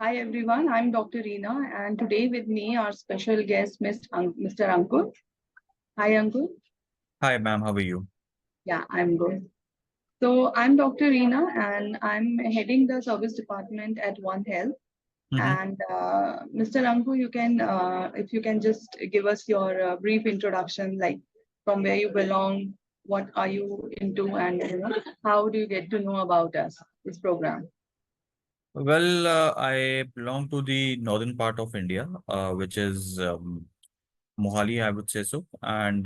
Hi everyone, I'm Dr. Reena and today with me our special guest Mr. Ankur. Hi Ankur. Hi, ma'am. How are you? Yeah, I'm good. So I'm Dr. Reena and I'm heading the service department at OneHealth. Mm-hmm. And Mr. Ankur, if you can just give us your brief introduction, like from where you belong, what are you into, and how do you get to know about us, this program? I belong to the northern part of India, which is Mohali, I would say so. And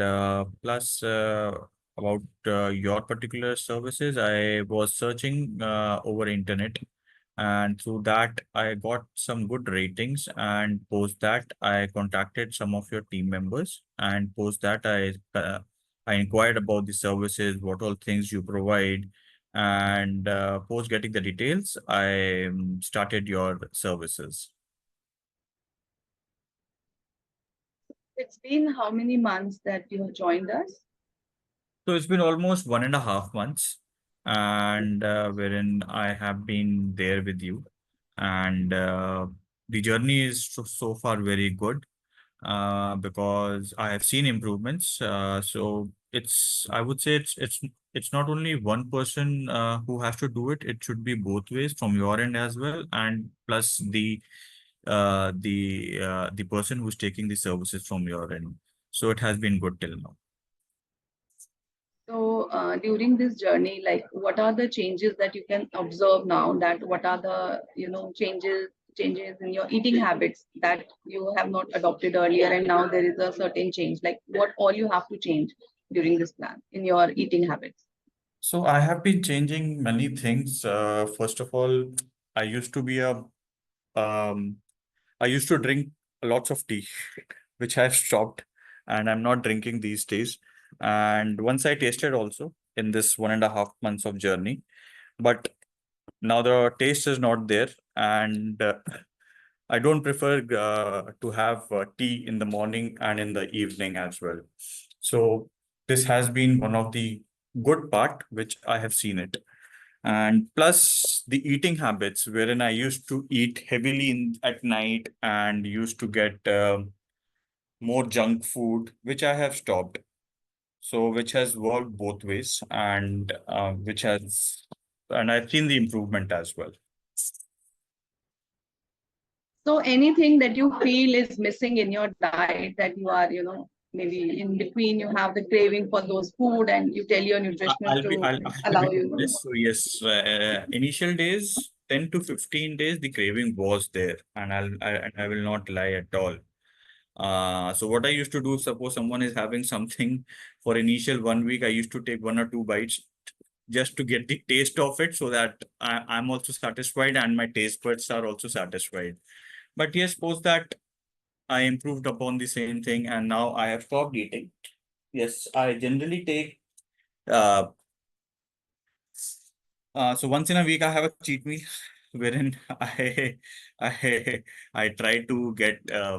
plus, about your particular services, I was searching over internet, and through that, I got some good ratings. And post that, I contacted some of your team members, and post that, I inquired about the services, what all things you provide, and post getting the details, I started your services. It's been how many months that you have joined us? So it's been almost 1.5 months, and wherein I have been there with you, and the journey is so far very good because I have seen improvements. So I would say it's not only one person who has to do it. It should be both ways from your end as well, and plus the person who's taking the services from your end. So it has been good till now. So during this journey, like what are the changes that you can observe now? That what are the changes in your eating habits that you have not adopted earlier, and now there is a certain change. Like what all you have to change during this plan in your eating habits. So I have been changing many things. First of all, I used to be a um, I used to drink lots of tea, which I've stopped, and I'm not drinking these days. And once I tasted also in this 1.5 months of journey, but now the taste is not there, and I don't prefer to have tea in the morning and in the evening as well. So this has been one of the good part which I have seen it. And plus the eating habits, wherein I used to eat heavily at night and used to get more junk food, which I have stopped. So which has worked both ways, and and I've seen the improvement as well. So anything that you feel is missing in your diet that you are, maybe in between you have the craving for those food and you tell your nutritionist to I'll allow be you. honest. So yes, initial days, 10 to 15 days, the craving was there, and I will not lie at all. So what I used to do, suppose someone is having something for initial 1 week, I used to take 1 or 2 bites just to get the taste of it, so that I'm also satisfied and my taste buds are also satisfied. But yes, post that I improved upon the same thing, and now I have stopped eating. Yes, I generally take uh, so once in a week I have a cheat meal wherein I try to get uh,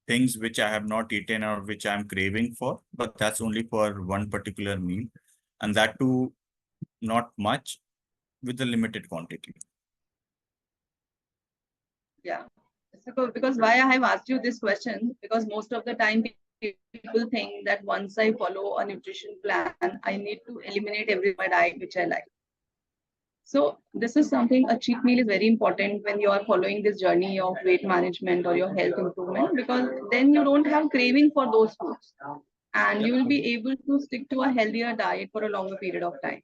things which I have not eaten or which I'm craving for, but that's only for one particular meal, and that too not much, with a limited quantity. Yeah. So, because why I have asked you this question, because most of the time people think that once I follow a nutrition plan, I need to eliminate every my diet which I like. So this is something, a cheat meal is very important when you are following this journey of weight management or your health improvement, because then you don't have craving for those foods and Yeah. you will be able to stick to a healthier diet for a longer period of time.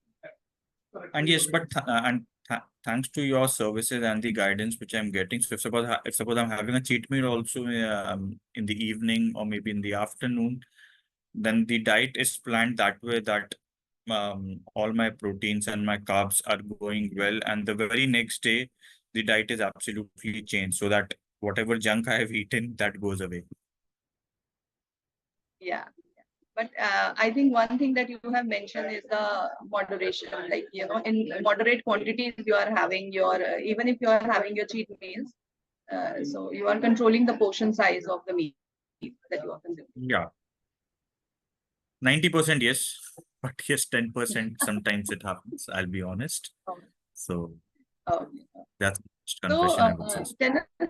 And yes, but thanks to your services and the guidance which I'm getting, so if suppose I'm having a cheat meal also in the evening or maybe in the afternoon, then the diet is planned that way that all my proteins and my carbs are going well, and the very next day the diet is absolutely changed, so that whatever junk I have eaten, that goes away. Yeah. But I think one thing that you have mentioned is the moderation. Like, in moderate quantities, you are having your, even if you are having your cheat meals, so you are controlling the portion size of the meal that you are consuming. Yeah, 90% yes, but yes, 10% sometimes it happens. I'll be honest. Oh, So oh. that's So, confession, I would say. tell us,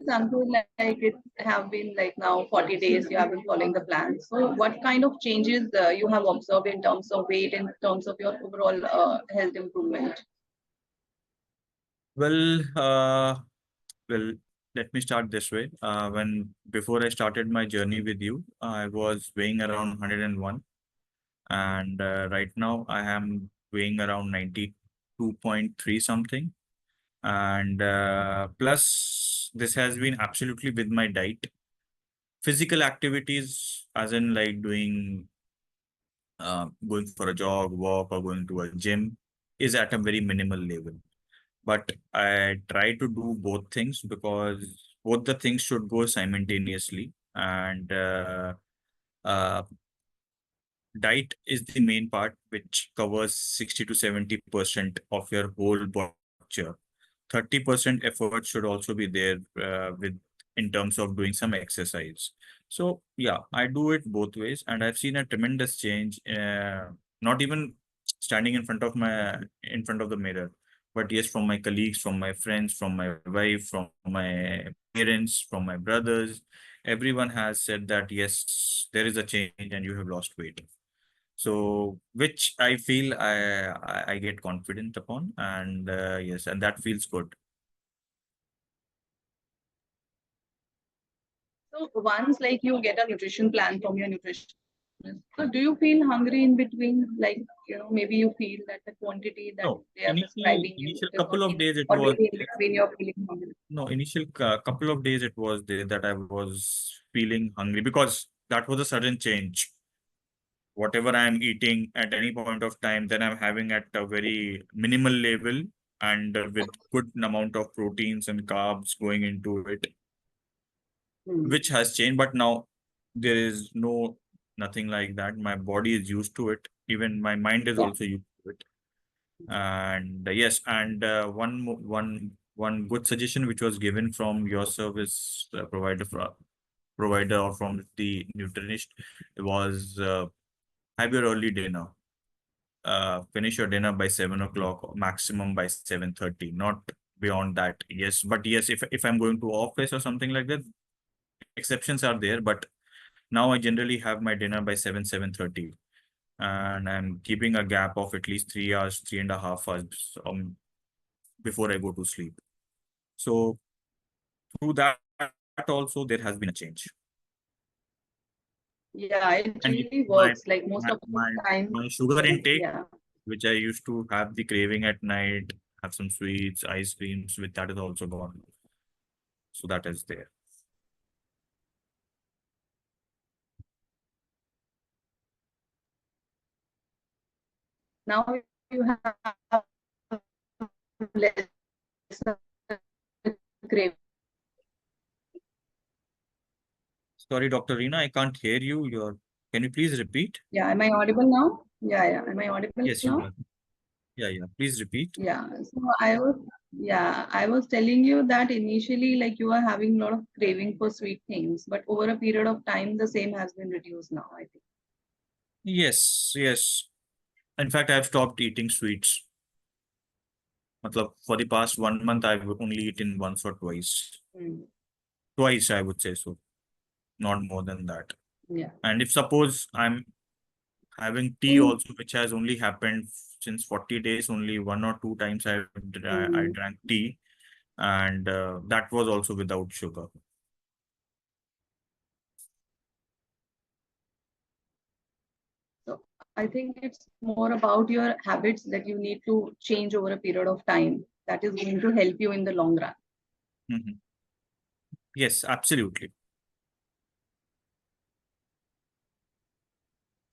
Ankur, like it have been like now 40 days you have been following the plan. So, what kind of changes you have observed in terms of weight, in terms of your overall health improvement? Well, well, let me start this way. When before I started my journey with you, I was weighing around 101, and right now I am weighing around 92.3 something. And plus, this has been absolutely with my diet. Physical activities, as in like doing going for a jog, walk, or going to a gym, is at a very minimal level. But I try to do both things because both the things should go simultaneously. And uh, diet is the main part, which covers 60 to 70% of your whole body structure. 30% effort should also be there with in terms of doing some exercise. So yeah, I do it both ways, and I've seen a tremendous change. Not even standing in front of the mirror, but yes, from my colleagues, from my friends, from my wife, from my parents, from my brothers, everyone has said that yes, there is a change and you have lost weight. So which I feel I get confident upon, and yes, and that feels good. So, once like you get a nutrition plan from your nutritionist, so do you feel hungry in between? Like, maybe you feel that the quantity that No, they are prescribing you initial is not couple of enough, days it or was maybe in there. between you're feeling hungry. No, initial couple of days it was there that I was feeling hungry because that was a sudden change. Whatever I'm eating at any point of time, then I'm having at a very minimal level and with good amount of proteins and carbs going into it, Hmm. which has changed. But now there is nothing like that. My body is used to it. Even my mind is Yeah. also used to it. And yes, and one good suggestion which was given from your service provider or from the nutritionist was have your early dinner. Finish your dinner by 7 o'clock, or maximum by 7:30, not beyond that. Yes, but yes, if I'm going to office or something like that, exceptions are there. But now I generally have my dinner by 7:30, and I'm keeping a gap of at least 3 hours, 3.5 hours before I go to sleep. So through that also there has been a change. Yeah, it And yes, really my works. Like most my of the my, time, my sugar intake, yeah. which I used to have the craving at night, have some sweets, ice creams, with that is also gone. So that is there. Now you have less craving. Sorry, Dr. Reena, I can't hear you. Can you please repeat? Yeah, am I audible now? Yeah, yeah. Am I audible Yes, you now? are. Yeah, yeah. Please repeat. Yeah. So I was telling you that initially, like you are having a lot of craving for sweet things, but over a period of time, the same has been reduced now, I think. Yes, yes. In fact, I've stopped eating sweets. Matlab, for the past 1 month, I've only eaten once or twice. Mm. Twice, I would say so, not more than that. Yeah. And if suppose I'm having tea So, also, which has only happened since 40 days, only 1 or 2 times I mm, drank tea, and that was also without sugar. so I think it's more about your habits that you need to change over a period of time. That is going to help you in the long run. Mhm. Yes, absolutely.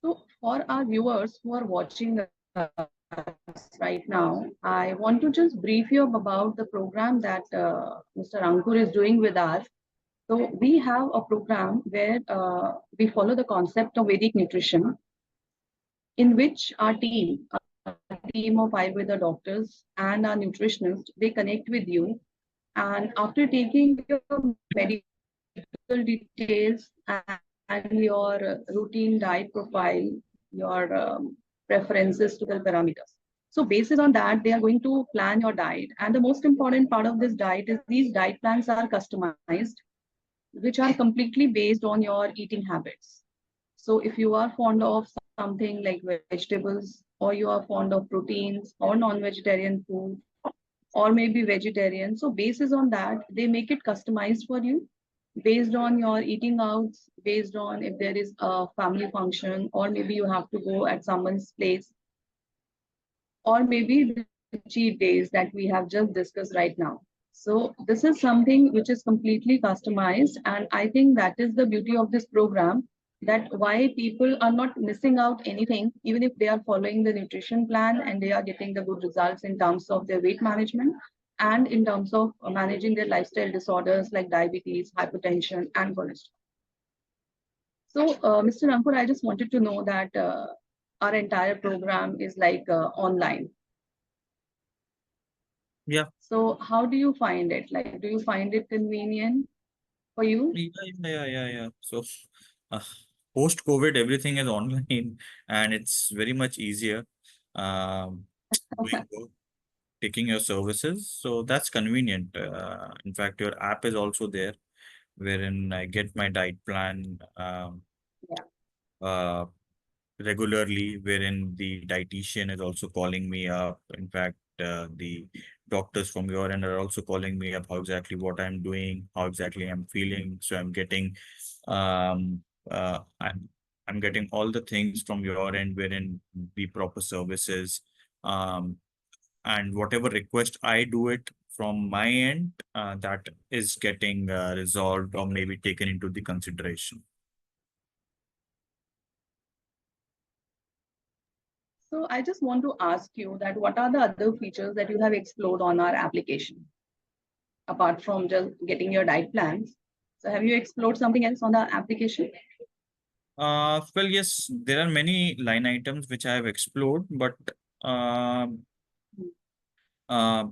So, for our viewers who are watching us right now, I want to just brief you about the program that Mr. Ankur is doing with us. So, we have a program where we follow the concept of Vedic nutrition, in which a team of Ayurveda doctors and our nutritionists, they connect with you. And after taking your medical details and your routine diet profile, your preferences to the parameters. So basis on that, they are going to plan your diet. And the most important part of this diet is these diet plans are customized, which are completely based on your eating habits. So if you are fond of something like vegetables, or you are fond of proteins or non-vegetarian food, or maybe vegetarian, so basis on that, they make it customized for you based on your eating outs, based on if there is a family function, or maybe you have to go at someone's place, or maybe the cheat days that we have just discussed right now. So this is something which is completely customized, and I think that is the beauty of this program, that why people are not missing out anything, even if they are following the nutrition plan and they are getting the good results in terms of their weight management and in terms of managing their lifestyle disorders like diabetes, hypertension, and cholesterol. So, Mr. Ankur, I just wanted to know that our entire program is like online. Yeah. So how do you find it? Like, do you find it convenient for you? Yeah. So, uh, post-COVID, everything is online and it's very much easier doing work, taking your services. So that's convenient. In fact, your app is also there wherein I get my diet plan Yeah. uh, regularly, wherein the dietitian is also calling me up. In fact, the doctors from your end are also calling me up how exactly what I'm doing, how exactly I'm feeling. So I'm getting, um, uh, I'm, I'm getting all the things from your end, wherein the proper services, um, and whatever request I do it from my end, that is getting resolved or maybe taken into the consideration. So I just want to ask you that what are the other features that you have explored on our application apart from just getting your diet plans? So have you explored something else on the application? Well, yes, there are many line items which I have explored, but um uh,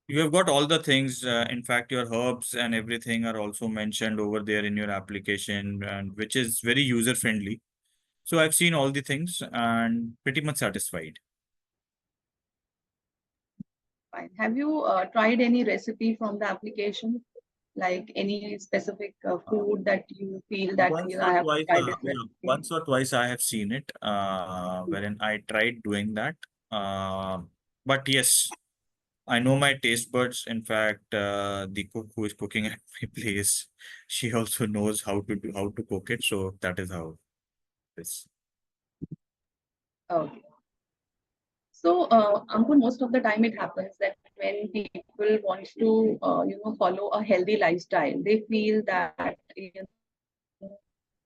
you have got all the things. In fact, your herbs and everything are also mentioned over there in your application, and which is very user friendly. So I've seen all the things and pretty much satisfied. Fine. Have you tried any recipe from the application? Like any specific Uh, food that you feel that, I have to try this recipe? Once or twice I have seen it, wherein I tried doing that. Uh, but yes, I know my taste buds. In fact, the cook who is cooking at my place, she also knows how to cook it. So that is how it is. Okay. So, Ankur, most of the time it happens that when people want to, follow a healthy lifestyle, they feel that,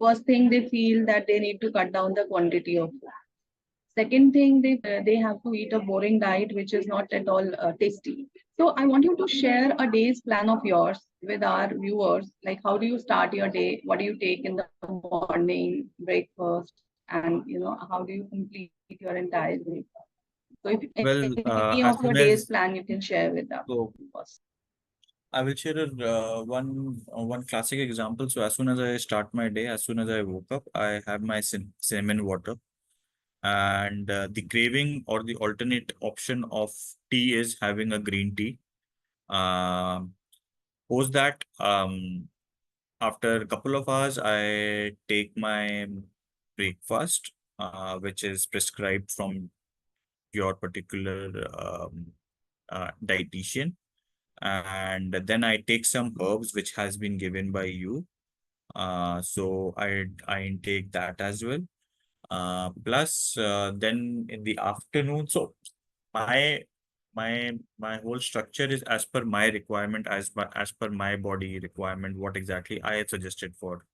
first thing they feel that they need to cut down the quantity of food. Second thing, they have to eat a boring diet, which is not at all tasty. So, I want you to share a day's plan of yours with our viewers. Like, how do you start your day? What do you take in the morning, breakfast, and how do you complete your entire day? So if Well, any as of your soon day's as plan you can share with so us. I will share one classic example. So as soon as I start my day, as soon as I woke up, I have my cinnamon water, and the craving or the alternate option of tea is having a green tea. Um, Post that, after a couple of hours, I take my breakfast, which is prescribed from your particular dietitian, and then I take some herbs which has been given by you. So I intake that as well. Plus, then in the afternoon, so my my whole structure is as per my requirement, as per my body requirement, what exactly I had suggested for.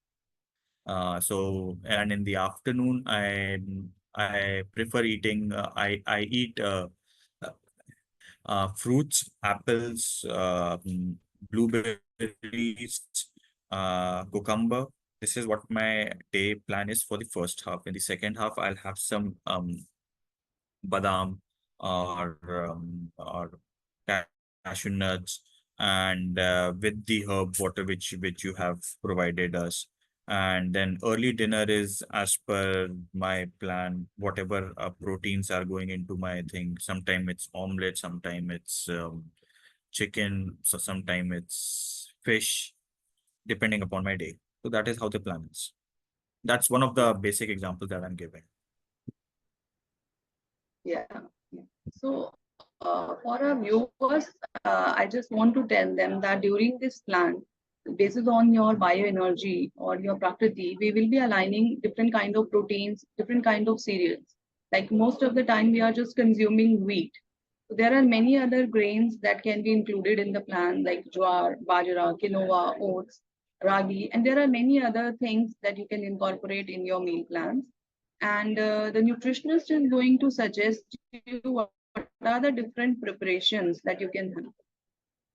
So and in the afternoon, I prefer eating. I eat fruits, apples, blueberries, cucumber. This is what my day plan is for the first half. In the second half, I'll have some badam or cashew nuts, and with the herb water which you have provided us. And then early dinner is as per my plan, whatever proteins are going into my thing. Sometime it's omelette, sometime it's chicken, so sometime it's fish, depending upon my day. So that is how the plan is. That's one of the basic examples that I'm giving. Yeah. So, for our viewers, I just want to tell them that during this plan, based on your bioenergy or your prakriti, we will be aligning different kind of proteins, different kind of cereals. Like most of the time, we are just consuming wheat. So there are many other grains that can be included in the plan, like jowar, bajra, quinoa, oats, ragi, and there are many other things that you can incorporate in your meal plans. And the nutritionist is going to suggest you what are the different preparations that you can have.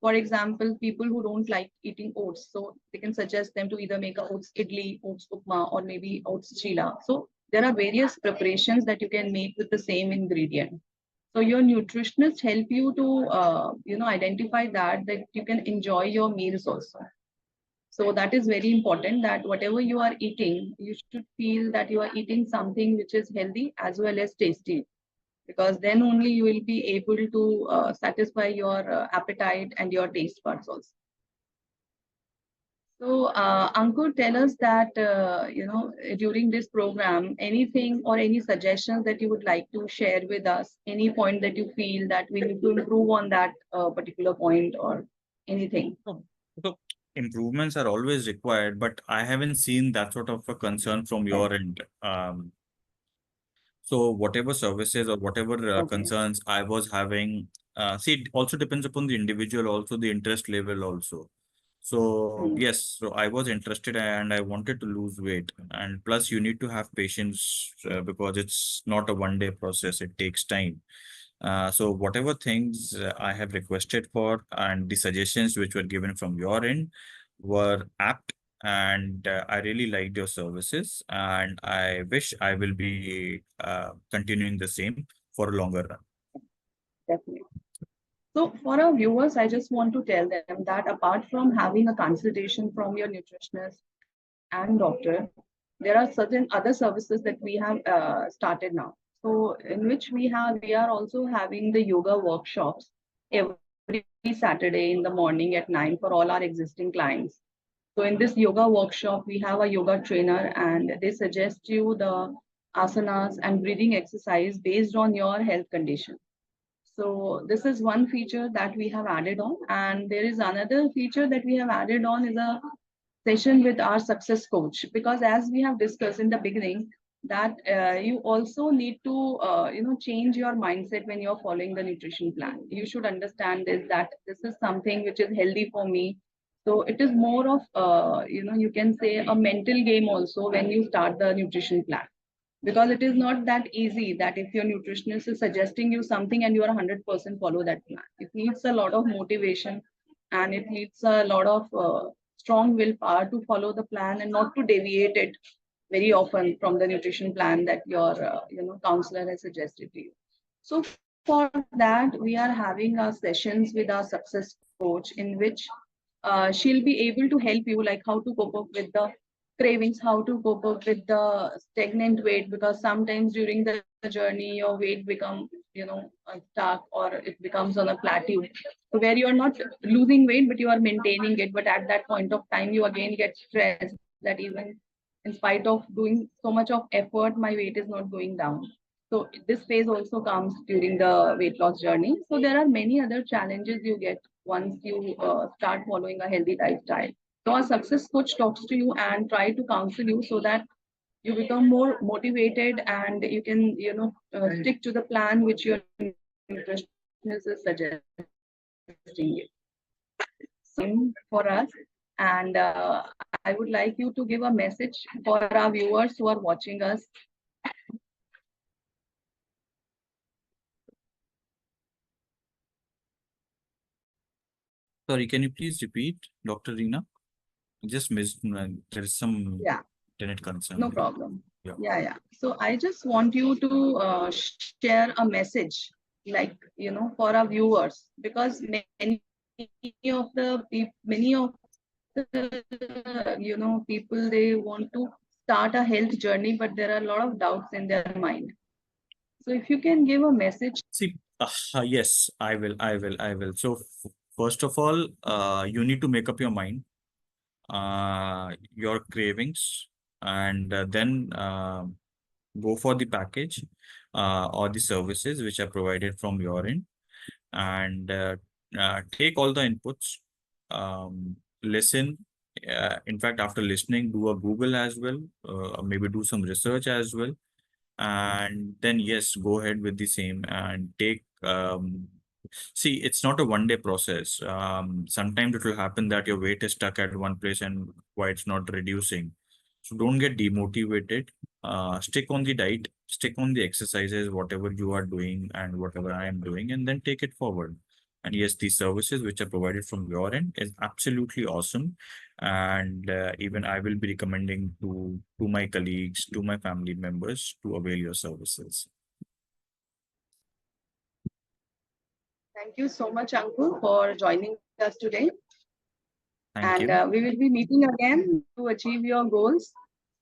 For example, people who don't like eating oats, so they can suggest them to either make a oats idli, oats upma, or maybe oats chila. So there are various preparations that you can make with the same ingredient. So your nutritionist help you to identify that you can enjoy your meals also. So that is very important that whatever you are eating, you should feel that you are eating something which is healthy as well as tasty, because then only you will be able to satisfy your appetite and your taste buds also. So, Ankur, tell us that, during this program, anything or any suggestions that you would like to share with us, any point that you feel that we need to improve on that particular point or anything. So, so improvements are always required, but I haven't seen that sort of a concern from Okay. your end. So whatever services or whatever Okay. concerns I was having, see, it also depends upon the individual, also the interest level also. So Hmm. yes, so I was interested and I wanted to lose weight. And plus you need to have patience because it's not a one day process. It takes time. So whatever things I have requested for and the suggestions which were given from your end were apt, and I really liked your services, and I wish I will be continuing the same for a longer run. Definitely. So, for our viewers, I just want to tell them that apart from having a consultation from your nutritionist and doctor, there are certain other services that we have started now. So, in which we are also having the yoga workshops every Saturday in the morning at 9 for all our existing clients. So, in this yoga workshop, we have a yoga trainer and they suggest you the asanas and breathing exercise based on your health condition. So this is one feature that we have added on. And there is another feature that we have added on is a session with our success coach. Because as we have discussed in the beginning, that you also need to change your mindset when you're following the nutrition plan. You should understand this, that this is something which is healthy for me. So it is more of you can say a mental game also when you start the nutrition plan, because it is not that easy that if your nutritionist is suggesting you something and you are 100% follow that plan. It needs a lot of motivation, and it needs a lot of strong willpower to follow the plan and not to deviate it very often from the nutrition plan that your counselor has suggested to you. So for that, we are having our sessions with our success coach, in which she'll be able to help you, like how to cope up with the cravings, how to cope up with the stagnant weight, because sometimes during the journey your weight become stuck, or it becomes on a plateau, so where you are not losing weight but you are maintaining it, but at that point of time you again get stressed that even in spite of doing so much of effort my weight is not going down. So this phase also comes during the weight loss journey. So there are many other challenges you get once you start following a healthy lifestyle. So a success coach talks to you and try to counsel you so that you become more motivated and you can stick to the plan which your nutritionist is suggesting you. For us, and I would like you to give a message for our viewers who are watching us. Sorry, can you please repeat, Dr. Reena? I just missed. There is some Yeah, internet concern no here. problem. Yeah. Yeah. So I just want you to share a message, like for our viewers, because many of the many of people, they want to start a health journey, but there are a lot of doubts in their mind. So if you can give a message. See, yes, I will. So, first of all, you need to make up your mind, your cravings, and then go for the package or the services which are provided from your end, and take all the inputs, listen. In fact, after listening, do a Google as well, maybe do some research as well, and then yes, go ahead with the same and take. See, it's not a 1 day process. Sometimes it will happen that your weight is stuck at one place and why it's not reducing. So don't get demotivated. Stick on the diet, stick on the exercises, whatever you are doing and whatever I am doing, and then take it forward. And yes, the services which are provided from your end is absolutely awesome. And even I will be recommending to my colleagues, to my family members to avail your services. Thank you so much, Ankur, for joining us today. Thank And you. we will be meeting again to achieve your goals.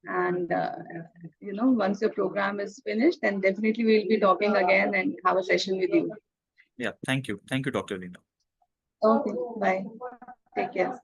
And once your program is finished, then definitely we'll be talking again and have a session with you. Yeah, thank you. Thank you, Dr. Lina. Okay, bye. Take care.